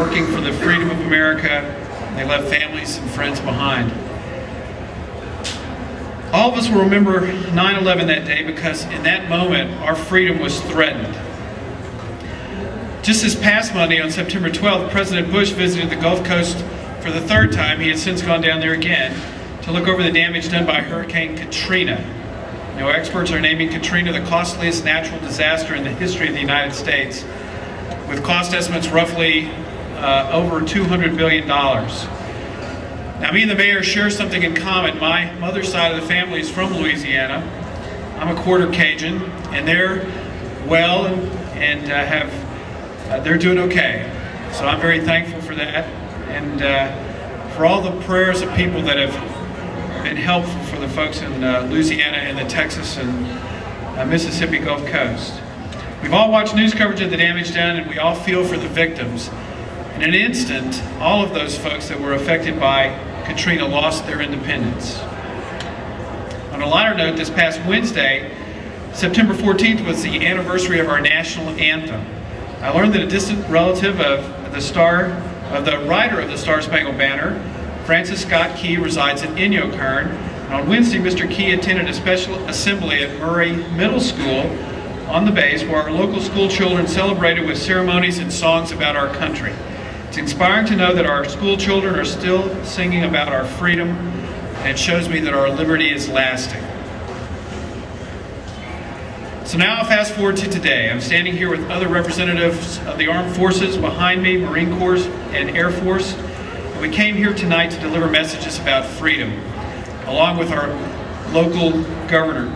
working for the freedom of America. They left families and friends behind. All of us will remember 9/11 that day because in that moment our freedom was threatened. Just this past Monday, on September 12th, President Bush visited the Gulf Coast for the third time. He had since gone down there again to look over the damage done by Hurricane Katrina. Now, experts are naming Katrina the costliest natural disaster in the history of the United States, with cost estimates roughly over $200 billion. Now, me and the mayor share something in common. My mother's side of the family is from Louisiana. I'm a quarter Cajun, and they're well and they're doing okay. So I'm very thankful for that, and for all the prayers of people that have been helpful for the folks in Louisiana and the Texas and Mississippi Gulf Coast. We've all watched news coverage of the damage done, and we all feel for the victims. In an instant, all of those folks that were affected by Katrina lost their independence. On a lighter note, this past Wednesday, September 14th, was the anniversary of our national anthem. I learned that a distant relative of the writer of the Star-Spangled Banner, Francis Scott Key, resides in Inyokern. And on Wednesday, Mr. Key attended a special assembly at Murray Middle School on the base, where our local school children celebrated with ceremonies and songs about our country. It's inspiring to know that our school children are still singing about our freedom, and it shows me that our liberty is lasting. So now I'll fast forward to today. I'm standing here with other representatives of the armed forces behind me, Marine Corps and Air Force. And we came here tonight to deliver messages about freedom, along with our local governor.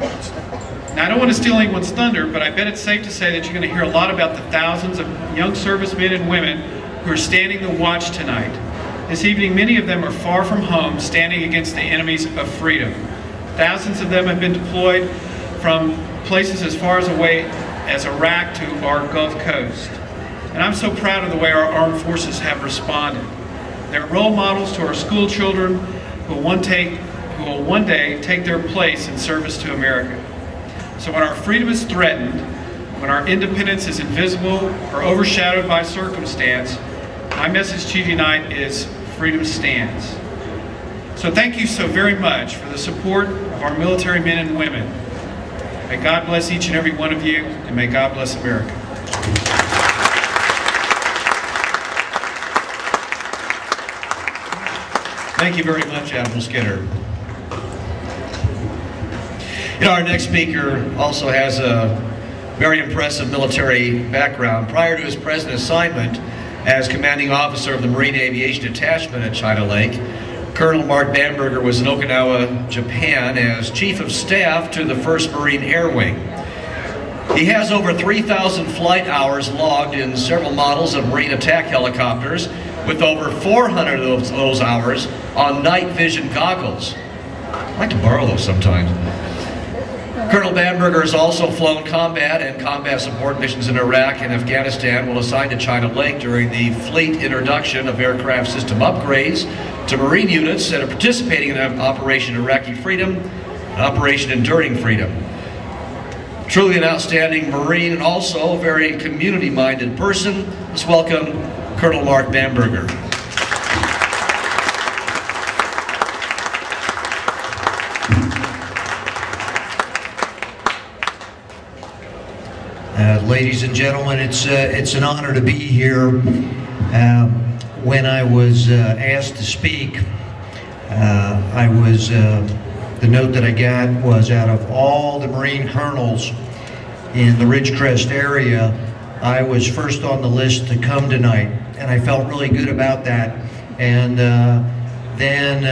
Now, I don't want to steal anyone's thunder, but I bet it's safe to say that you're going to hear a lot about the thousands of young servicemen and women who are standing the watch tonight. This evening, many of them are far from home, standing against the enemies of freedom. Thousands of them have been deployed from places as far away as Iraq to our Gulf Coast. And I'm so proud of the way our armed forces have responded. They're role models to our school children who will one day take their place in service to America. So when our freedom is threatened, when our independence is invisible or overshadowed by circumstance, my message to you tonight is freedom stands. So thank you so very much for the support of our military men and women. May God bless each and every one of you, and may God bless America. Thank you very much, Admiral Skinner. You know, our next speaker also has a very impressive military background. Prior to his present assignment as commanding officer of the Marine Aviation Detachment at China Lake, Colonel Mark Bamberger was in Okinawa, Japan as Chief of Staff to the 1st Marine Air Wing. He has over 3,000 flight hours logged in several models of Marine attack helicopters, with over 400 of those hours on night vision goggles. I'd like to borrow those sometimes. Colonel Bamberger has also flown combat and combat support missions in Iraq and Afghanistan, while assigned to China Lake during the fleet introduction of aircraft system upgrades to Marine units that are participating in Operation Iraqi Freedom and Operation Enduring Freedom. Truly an outstanding Marine and also a very community-minded person. Let's welcome Colonel Mark Bamberger. Ladies and gentlemen, it's an honor to be here. When I was asked to speak, the note that I got was, out of all the Marine colonels in the Ridgecrest area, I was first on the list to come tonight, and I felt really good about that. And then